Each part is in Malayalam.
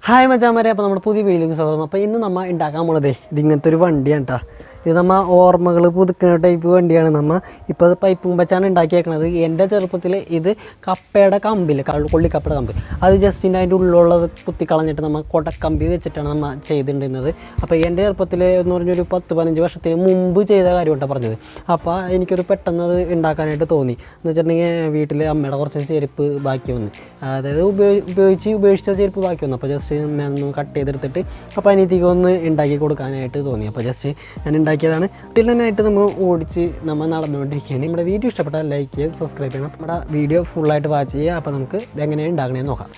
ഹായ് മച്ചാമാരെ, അപ്പോൾ നമ്മുടെ പുതിയ വീഡിയോയിലേക്ക് സ്വാഗതം. അപ്പോൾ ഇന്ന് നമ്മൾ ഉണ്ടാക്കാൻ പോണത് ഇതിങ്ങനത്തെ ഒരു വണ്ടിയാണ് കേട്ടോ. ഇത് നമ്മൾ ഓർമ്മകൾ പുതുക്കുന്ന ടൈപ്പ് വണ്ടിയാണ്. നമ്മൾ ഇപ്പോൾ അത് പൈപ്പും വെച്ചാണ് ഉണ്ടാക്കിയേക്കണത്. എൻ്റെ ചെറുപ്പത്തിൽ ഇത് കപ്പയുടെ കമ്പിൽ കൊള്ളിക്കപ്പയുടെ കമ്പ് അത് ജസ്റ്റിൻ്റെ അതിൻ്റെ ഉള്ളിലുള്ളത് കുത്തിക്കളഞ്ഞിട്ട് നമ്മൾ കൊടക്കമ്പി വെച്ചിട്ടാണ് നമ്മൾ ചെയ്തിട്ടുണ്ടായിരുന്നത്. അപ്പോൾ എൻ്റെ ചെറുപ്പത്തിൽ എന്ന് പറഞ്ഞൊരു 10-15 വർഷത്തിന് മുമ്പ് ചെയ്ത കാര്യമായിട്ടാണ് പറഞ്ഞത്. അപ്പോൾ എനിക്കൊരു പെട്ടെന്ന് അത് ഉണ്ടാക്കാനായിട്ട് തോന്നി. എന്ന് വെച്ചിട്ടുണ്ടെങ്കിൽ വീട്ടിൽ അമ്മയുടെ കുറച്ച് ചെരുപ്പ് ബാക്കി വന്നു, അതായത് ഉപയോഗിച്ച ചെരുപ്പ് ബാക്കി വന്നു. അപ്പോൾ ജസ്റ്റ് ഒന്ന് കട്ട് ചെയ്തെടുത്തിട്ട് അപ്പോൾ അനിയത്തിക്ക് ഒന്ന് ഉണ്ടാക്കി കൊടുക്കാനായിട്ട് തോന്നി. അപ്പോൾ ജസ്റ്റ് ഞാൻ ഉണ്ടാക്കിയതാണ്. ഇതിനായിട്ട് നമ്മൾ ഓടിച്ച് നമ്മൾ നടന്നുകൊണ്ടിരിക്കുകയാണ്. നമ്മുടെ വീഡിയോ ഇഷ്ടപ്പെട്ടാൽ ലൈക്ക് ചെയ്യും, സബ്സ്ക്രൈബ് ചെയ്യണം. നമ്മുടെ വീഡിയോ ഫുള്ളായിട്ട് വാച്ച് ചെയ്യുക. അപ്പോൾ നമുക്ക് ഇതെങ്ങനെയാണ് ഉണ്ടാക്കണേന്ന് നോക്കാം.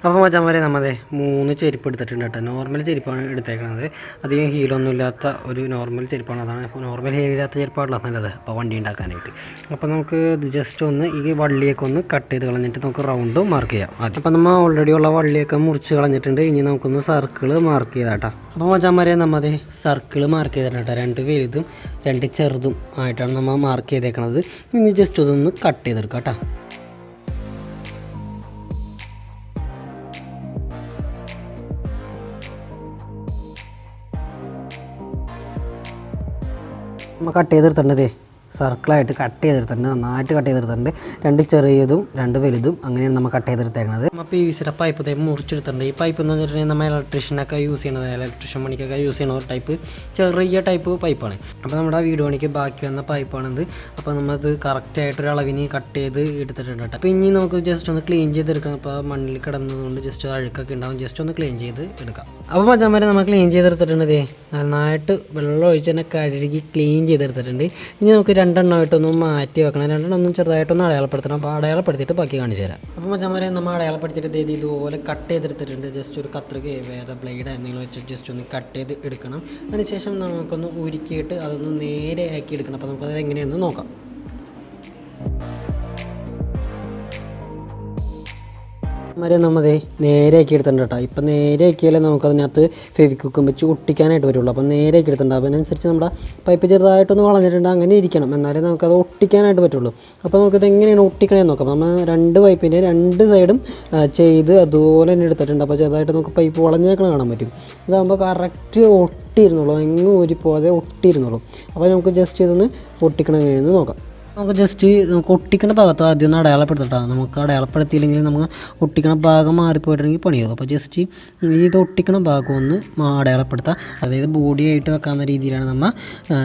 അപ്പോൾ മച്ചാന്മാരെ നമ്മളെ 3 ചെരുപ്പ് എടുത്തിട്ടുണ്ട് കേട്ടോ. നോർമൽ ചെരുപ്പാണ് എടുത്തേക്കണത്. അധികം ഹീലൊന്നും ഇല്ലാത്ത ഒരു നോർമൽ ചെരുപ്പാണ്. അതാണ് നോർമൽ ഹീലില്ലാത്ത ചെരുപ്പാണല്ലോ നല്ലത് അപ്പോൾ വണ്ടി ഉണ്ടാക്കാനായിട്ട്. അപ്പോൾ നമുക്ക് ജസ്റ്റ് ഒന്ന് ഈ വള്ളിയൊക്കെ ഒന്ന് കട്ട് ചെയ്ത് കളഞ്ഞിട്ട് നമുക്ക് റൗണ്ട് മാർക്ക് ചെയ്യാം. അപ്പോൾ നമ്മൾ ഓൾറെഡി ഉള്ള വള്ളിയൊക്കെ മുറിച്ച് കളഞ്ഞിട്ടുണ്ട്. ഇനി നമുക്കൊന്ന് സർക്കിൾ മാർക്ക് ചെയ്താൽ കേട്ടോ. അപ്പോൾ മച്ചാന്മാരെ നമ്മളെ സർക്കിൾ മാർക്ക് ചെയ്തിട്ടുണ്ട് കേട്ടോ. 2 വലുതും 2 ചെറുതും ആയിട്ടാണ് നമ്മൾ മാർക്ക് ചെയ്തേക്കണത്. ഇനി ജസ്റ്റ് അതൊന്ന് കട്ട് ചെയ്തെടുക്കാം കേട്ടോ. നമ്മൾ കട്ട് ചെയ്തെടുത്തിട്ടുണ്ട്. സർക്കിളായിട്ട് കട്ട് ചെയ്തെടുത്തിട്ടുണ്ട്, നന്നായിട്ട് കട്ട് ചെയ്തെടുത്തിട്ടുണ്ട്. 2 ചെറിയതും 2 വലുതും അങ്ങനെയാണ് നമ്മൾ കട്ട് ചെയ്തെടുത്തേക്കുന്നത്. നമ്മൾ PVC പൈപ്പ് മുറിച്ചെടുത്തിട്ടുണ്ട്. ഈ പൈപ്പ് എന്ന് വെച്ചിട്ടുണ്ടെങ്കിൽ നമ്മൾ ഇലക്ട്രീഷ്യനൊക്കെ യൂസ് ചെയ്യണത്, ഇലക്ട്രീഷ്യൻ പണിക്കൊക്കെ യൂസ് ചെയ്യണ ഒരു ടൈപ്പ് ചെറിയ ടൈപ്പ് പൈപ്പാണ്. അപ്പോൾ നമ്മുടെ വീഡിയോ പണിക്ക് ബാക്കി വന്ന പൈപ്പാണിത്. അപ്പോൾ നമ്മളത് കറക്റ്റായിട്ടൊരു അളവിന് കട്ട് ചെയ്ത് എടുത്തിട്ടുണ്ട് കേട്ടോ. അപ്പോൾ ഇനി നമുക്ക് ജസ്റ്റ് ഒന്ന് ക്ലീൻ ചെയ്തെടുക്കണം. അപ്പോൾ മണ്ണിൽ കിടന്നതുകൊണ്ട് ജസ്റ്റ് അഴുക്കൊക്കെ ഉണ്ടാവും, ജസ്റ്റ് ഒന്ന് ക്ലീൻ ചെയ്ത് എടുക്കാം. അപ്പോൾ മച്ചാന്മാരെ നമ്മൾ ക്ലീൻ ചെയ്തെടുത്തിട്ടുണ്ട്. നന്നായിട്ട് വെള്ളം ഒഴിച്ച് തന്നെ കഴുകി ക്ലീൻ ചെയ്തെടുത്തിട്ടുണ്ട്. ഇനി നമുക്ക് 2 എണ്ണമായിട്ടൊന്ന് മാറ്റി വെക്കണം. 2 എണ്ണം ചെറുതായിട്ടൊന്ന് അടയാളപ്പെടുത്തണം. അപ്പോൾ അടയാളപ്പെടുത്തിയിട്ട് ബാക്കി കാണിച്ചു തരാം. അപ്പോൾ മച്ചാന്മാരെ നമ്മൾ അടയാളപ്പെടുത്തിയിട്ട് ഇതുപോലെ കട്ട് ചെയ്തെടുത്തിട്ടുണ്ട്. ജസ്റ്റ് ഒരു കത്രിക വേറെ ബ്ലേഡ് എന്തെങ്കിലും വെച്ച് ജസ്റ്റ് ഒന്ന് കട്ട് ചെയ്ത് എടുക്കണം. അതിനുശേഷം നമുക്കൊന്ന് ഉരുക്കിയിട്ട് അതൊന്ന് നേരെ ആക്കി എടുക്കണം. അപ്പോൾ നമുക്കത് എങ്ങനെയാണെന്ന് നോക്കാം. മരം നമ്മൾ നേരെയാക്കി എടുത്തിട്ടുണ്ട് കേട്ടോ. ഇപ്പം നേരെയാക്കിയാലേ നമുക്കതിനകത്ത് ഫെവിക്വിക്കും വെച്ച് ഒട്ടിക്കാനായിട്ട് വരുള്ളൂ. അപ്പം നേരെയാക്കി എടുത്തിട്ടുണ്ട്. അതിനനുസരിച്ച് നമ്മുടെ പൈപ്പ് ചെറുതായിട്ടൊന്ന് വളഞ്ഞിട്ടുണ്ട്, അങ്ങനെ ഇരിക്കണം, എന്നാലേ നമുക്കത് ഒട്ടിക്കാനായിട്ട് പറ്റുള്ളൂ. അപ്പോൾ നമുക്കത് എങ്ങനെയാണ് ഒട്ടിക്കണേന്ന് നോക്കാം. നമ്മൾ 2 പൈപ്പിൻ്റെ 2 സൈഡും ചെയ്ത് അതുപോലെ തന്നെ എടുത്തിട്ടുണ്ട്. അപ്പോൾ ചെറുതായിട്ട് നമുക്ക് പൈപ്പ് വളഞ്ഞേക്കണം കാണാൻ പറ്റും. ഇതാകുമ്പോൾ കറക്റ്റ് ഒട്ടിയിരുന്നുള്ളൂ, എങ്ങും ഊരിപ്പോകാതെ ഒട്ടിയിരുന്നുള്ളൂ. അപ്പോൾ നമുക്ക് ജസ്റ്റ് ഇതൊന്ന് ഒട്ടിക്കണം എങ്ങനെയെന്ന് നോക്കാം. നമുക്ക് ജസ്റ്റ് നമുക്ക് ഒട്ടിക്കുന്ന ഭാഗത്ത് ആദ്യം ഒന്ന് അടയാളപ്പെടുത്തട്ടാണ്. നമുക്ക് അടയാളപ്പെടുത്തിയില്ലെങ്കിൽ നമുക്ക് ഒട്ടിക്കുന്ന ഭാഗം മാറിപ്പോയിട്ടുണ്ടെങ്കിൽ പണിയാകും. അപ്പോൾ ജസ്റ്റ് ഇത് ഒട്ടിക്കുന്ന ഭാഗം ഒന്ന് അടയാളപ്പെടുത്താം. അതായത് ബോഡിയായിട്ട് വെക്കാവുന്ന രീതിയിലാണ് നമ്മൾ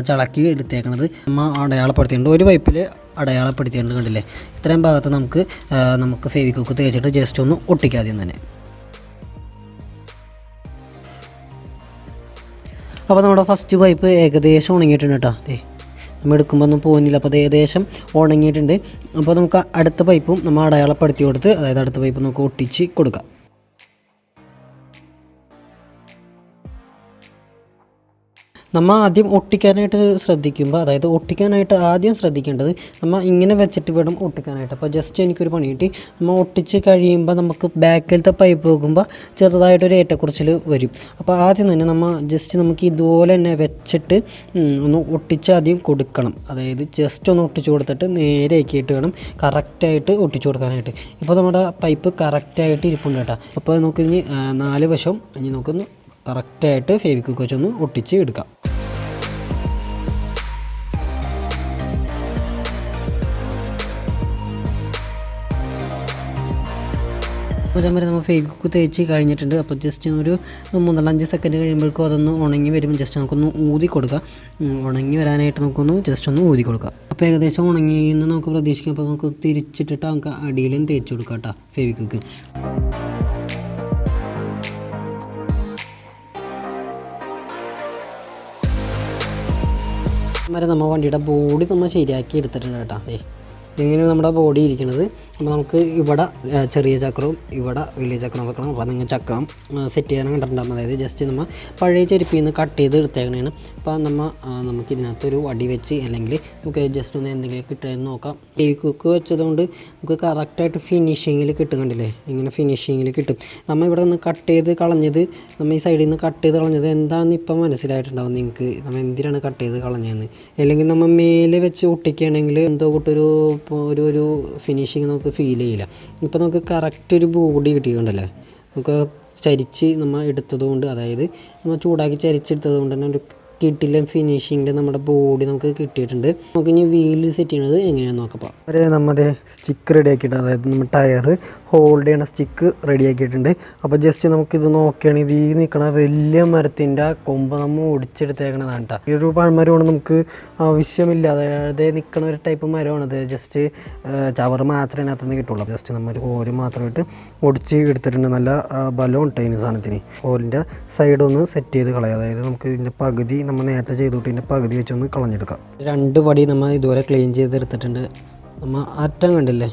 ചളക്കി എടുത്തേക്കണത്. നമ്മൾ അടയാളപ്പെടുത്തിയിട്ടുണ്ട്. ഒരു പൈപ്പിൽ അടയാളപ്പെടുത്തിയിട്ടുണ്ട്, കണ്ടില്ലേ? ഇത്രയും ഭാഗത്ത് നമുക്ക് ഫെവിക്വിക്ക് തേച്ചിട്ട് ജസ്റ്റ് ഒന്ന് ഒട്ടിക്കാം ആദ്യം തന്നെ. അപ്പോൾ നമ്മുടെ ഫസ്റ്റ് പൈപ്പ് ഏകദേശം ഉണങ്ങിയിട്ടുണ്ട് കേട്ടോ. നമ്മൾ എടുക്കുമ്പോൾ ഒന്നും പോകുന്നില്ല. അപ്പോൾ അത് ഏകദേശം ഉണങ്ങിയിട്ടുണ്ട്. അപ്പോൾ നമുക്ക് അടുത്ത പൈപ്പും നമ്മൾ അടയാളപ്പെടുത്തി കൊടുത്ത്, അതായത് അടുത്ത പൈപ്പ് നമുക്ക് ഒട്ടിച്ച് കൊടുക്കാം. നമ്മൾ ആദ്യം ഒട്ടിക്കാനായിട്ട് ശ്രദ്ധിക്കുമ്പോൾ, അതായത് ഒട്ടിക്കാനായിട്ട് ആദ്യം ശ്രദ്ധിക്കേണ്ടത് നമ്മൾ ഇങ്ങനെ വെച്ചിട്ട് വേണം ഒട്ടിക്കാനായിട്ട്. അപ്പോൾ ജസ്റ്റ് എനിക്കൊരു പണി കിട്ടി. നമ്മൾ ഒട്ടിച്ച് കഴിയുമ്പോൾ നമുക്ക് ബാക്കിലത്തെ പൈപ്പ് വെക്കുമ്പോൾ ചെറുതായിട്ടൊരു ഏറ്റക്കുറച്ചിൽ വരും. അപ്പോൾ ആദ്യം തന്നെ നമുക്ക് ഇതുപോലെ തന്നെ വെച്ചിട്ട് ഒന്ന് ഒട്ടിച്ച് ആദ്യം കൊടുക്കണം. അതായത് ജസ്റ്റ് ഒന്ന് ഒട്ടിച്ച് കൊടുത്തിട്ട് നേരെ ആക്കിയിട്ട് വേണം കറക്റ്റായിട്ട് ഒട്ടിച്ച് കൊടുക്കാനായിട്ട്. ഇപ്പോൾ നമ്മുടെ പൈപ്പ് കറക്റ്റായിട്ട് ഇരിപ്പുണ്ട് കേട്ടോ. അപ്പോൾ നമുക്കിനി 4 വശം ഇനി നമുക്കൊന്ന് കറക്റ്റായിട്ട് ഫെവിക്വിക്ക് വെച്ചൊന്ന് ഒട്ടിച്ച് എടുക്കാം. അതേമാതിരി നമ്മൾ ഫെവിക്വിക്ക് തേച്ച് കഴിഞ്ഞിട്ടുണ്ട്. അപ്പോൾ ജസ്റ്റ് ഒരു 3-5 സെക്കൻഡ് കഴിയുമ്പോഴേക്കും അതൊന്ന് ഉണങ്ങി വരുമ്പോൾ ജസ്റ്റ് നമുക്കൊന്ന് ഊതി കൊടുക്കാം. ഉണങ്ങി വരാനായിട്ട് നമുക്കൊന്ന് ജസ്റ്റ് ഒന്ന് ഊതി കൊടുക്കാം. അപ്പോൾ ഏകദേശം ഉണങ്ങി എന്ന് നമുക്ക് പ്രതീക്ഷിക്കാം. അപ്പോൾ നമുക്ക് തിരിച്ചിട്ടിട്ട് നമുക്ക് അടിയിലും തേച്ച് കൊടുക്കാം കേട്ടോ ഫെവിക്വിക്ക്. നമ്മൾ വണ്ടിയുടെ ബോഡി നമ്മൾ ശരിയാക്കി എടുത്തിട്ടുണ്ട് കേട്ടോ. ഇങ്ങനെയാണ് നമ്മുടെ ബോഡി ഇരിക്കുന്നത്. അപ്പോൾ നമുക്ക് ഇവിടെ ചെറിയ ചക്രവും ഇവിടെ വലിയ ചക്രം വെക്കണം. അപ്പോൾ നിങ്ങൾ ചക്രം സെറ്റ് ചെയ്യാൻ കണ്ടിട്ടുണ്ടാകും. അതായത് ജസ്റ്റ് നമ്മൾ പഴയ ചെരുപ്പിൽ നിന്ന് കട്ട് ചെയ്ത് എടുത്തേക്കണേണ്. അപ്പോൾ നമുക്ക് ഇതിനകത്തൊരു വടി വെച്ച് അല്ലെങ്കിൽ നമുക്ക് ജസ്റ്റ് ഒന്ന് എന്തെങ്കിലും കിട്ടുമെന്ന് നോക്കാം. ഈ കുക്ക് വെച്ചതുകൊണ്ട് നമുക്ക് കറക്റ്റായിട്ട് ഫിനിഷിങ്ങിൽ കിട്ടും. കണ്ടില്ലേ, ഇങ്ങനെ ഫിനിഷിങ്ങിൽ കിട്ടും. നമ്മൾ ഇവിടെ നിന്ന് കട്ട് ചെയ്ത് കളഞ്ഞത്, നമ്മൾ ഈ സൈഡിൽ നിന്ന് കട്ട് ചെയ്ത് കളഞ്ഞത് എന്താണെന്ന് ഇപ്പം മനസ്സിലായിട്ടുണ്ടാവും നിങ്ങൾക്ക്, നമ്മൾ എന്തിനാണ് കട്ട് ചെയ്ത് കളഞ്ഞതെന്ന്. അല്ലെങ്കിൽ നമ്മൾ മേലെ വെച്ച് ഒട്ടിക്കുകയാണെങ്കിൽ എന്തോ കൂട്ടൊരു ഒരു ഫിനിഷിങ് നമുക്ക് ഫീൽ ചെയ്യില്ല. ഇപ്പോൾ നമുക്ക് കറക്റ്റ് ഒരു ബോഡി കിട്ടിയിട്ടുണ്ടല്ലേ, നമുക്ക് ചരിച്ച് നമ്മൾ എടുത്തത് കൊണ്ട്, അതായത് നമ്മൾ ചൂടാക്കി ചരിച്ചെടുത്തത് കൊണ്ട് തന്നെ ഒരു കിട്ടില്ല ഫിനിഷിങ്ങിൽ നമ്മുടെ ബോഡി നമുക്ക് കിട്ടിയിട്ടുണ്ട്. നമുക്ക് ഇനി വീല് സെറ്റ് ചെയ്യണത് എങ്ങനെയാണെന്ന് നോക്കാം. ഒരു നമ്മുടെ സ്റ്റിക്ക് റെഡി ആക്കിയിട്ട്, അതായത് നമ്മൾ ടയർ ഹോൾഡ് ചെയ്യണ സ്റ്റിക്ക് റെഡി ആക്കിയിട്ടുണ്ട്. അപ്പോൾ ജസ്റ്റ് നമുക്കിത് നോക്കുകയാണെങ്കിൽ ഈ നിൽക്കണ വലിയ മരത്തിൻ്റെ കൊമ്പ് നമ്മൾ ഒടിച്ചെടുത്തേക്കണതാണ് കേട്ടോ. ഈ ഒരു പഴമരമാണ് നമുക്ക് ആവശ്യമില്ല, അതായത് നിൽക്കണ ഒരു ടൈപ്പ് മരമാണത്. ജസ്റ്റ് ചവറ് മാത്രമേ അതിനകത്ത് നിന്ന് കിട്ടുള്ളൂ. ജസ്റ്റ് നമ്മൾ ഓര് മാത്രമായിട്ട് ഒടിച്ച് എടുത്തിട്ടുണ്ട്. നല്ല ബലം ഉണ്ട് ഇതിന് സാധനത്തിന്. ഓലിൻ്റെ സൈഡൊന്ന് സെറ്റ് ചെയ്ത് കളയാം. അതായത് നമുക്ക് ഇതിൻ്റെ പകുതി നമ്മൾ നേരത്തെ ചെയ്തിട്ട് ഇതിൻ്റെ പകുതി വെച്ചൊന്ന് കളഞ്ഞെടുക്കാം. 2 വടി നമ്മൾ ഇതുവരെ ക്ലീൻ ചെയ്തെടുത്തിട്ടുണ്ട്. നമ്മൾ അറ്റം കണ്ടില്ലേ,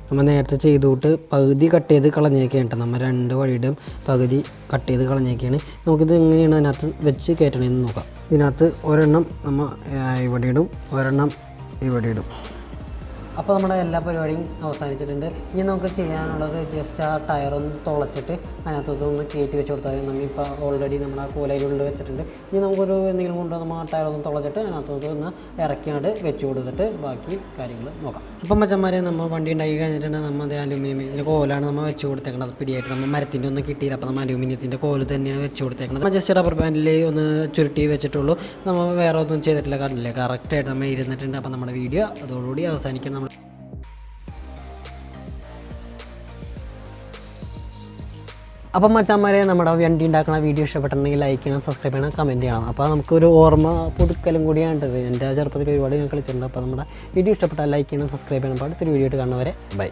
നമ്മൾ നേരത്തെ ചെയ്തിട്ട് പകുതി കട്ട് ചെയ്ത് കളഞ്ഞേക്കാണ്. നമ്മൾ 2 വടിയുടെയും പകുതി കട്ട് ചെയ്ത് കളഞ്ഞേക്കാണ്. നമുക്കിത് എങ്ങനെയാണ് അതിനകത്ത് വെച്ച് കയറ്റണമെന്ന് നോക്കാം. ഇതിനകത്ത് ഒരെണ്ണം നമ്മൾ ഇവിടെ ഇടും, ഒരെണ്ണം ഇവിടെ ഇടും. അപ്പോൾ നമ്മുടെ എല്ലാ പരിപാടിയും അവസാനിച്ചിട്ടുണ്ട്. ഇനി നമുക്ക് ചെയ്യാനുള്ളത് ജസ്റ്റ് ആ ടയറൊന്ന് തുളച്ചിട്ട് അതിനകത്തൊന്ന് കയറ്റി വെച്ച് കൊടുത്താൽ നമ്മളിപ്പോൾ ഓൾറെഡി നമ്മുടെ കോലയിലുള്ളിൽ വെച്ചിട്ടുണ്ട്. ഇനി നമുക്കൊരു എന്തെങ്കിലും കൊണ്ട് നമ്മൾ ആ ടയറൊന്ന് തുളച്ചിട്ട് അതിനകത്തൊന്ന് ഇറക്കിയാണ്ട് വെച്ച് കൊടുത്തിട്ട് ബാക്കി കാര്യങ്ങൾ നോക്കാം. അപ്പം മച്ചന്മാരെ, നമ്മൾ വണ്ടി ഉണ്ടാക്കി കഴിഞ്ഞിട്ടുണ്ട്. നമ്മൾ അത് അലൂമിനിയത്തിൻ്റെ കോലാണ് നമ്മൾ വെച്ച് കൊടുത്തേക്കുന്നത്. പിടിയായിട്ട് നമ്മൾ മരത്തിൻ്റെ ഒന്നും കിട്ടിയില്ല. അപ്പോൾ നമ്മൾ അലൂമിനിയത്തിൻ്റെ കോല് തന്നെയാണ് വെച്ച് കൊടുത്തേക്കുന്നത്. നമ്മൾ ജസ്റ്റ് റബ്ബർ ബാൻഡിൽ ഒന്ന് ചുരുട്ടി വെച്ചിട്ടുള്ളൂ. നമ്മൾ വേറെ ഒന്നും ചെയ്തിട്ടില്ല. കണ്ടില്ലേ, കറക്റ്റായിട്ട് നമ്മൾ ഇരുന്നിട്ടുണ്ട്. അപ്പോൾ നമ്മുടെ വീഡിയോ അതോടുകൂടി അവസാനിക്കണം. അപ്പം മച്ചാന്മാരെ, നമ്മുടെ വണ്ടി ഉണ്ടാക്കുന്ന വീഡിയോ ഇഷ്ടപ്പെട്ടിട്ടുണ്ടെങ്കിൽ ലൈക്ക് ചെയ്യണം, സബ്സ്ക്രൈബ് ചെയ്യണം, കമൻറ്റ് ചെയ്യണം. അപ്പോൾ നമുക്കൊരു ഓർമ്മ പുതുക്കലും കൂടിയാണ്ടത്. എൻ്റെ ചെറുപ്പത്തിൽ ഒരുപാട് ഞാൻ കളിച്ചിട്ടുണ്ട്. അപ്പോൾ നമ്മുടെ വീഡിയോ ഇഷ്ടപ്പെട്ടാൽ ലൈക്ക് ചെയ്യണം, സബ്സ്ക്രൈബ് ചെയ്യണം. അടുത്തൊരു വീഡിയോ ആയിട്ട് കാണുന്നവരെ ബൈ.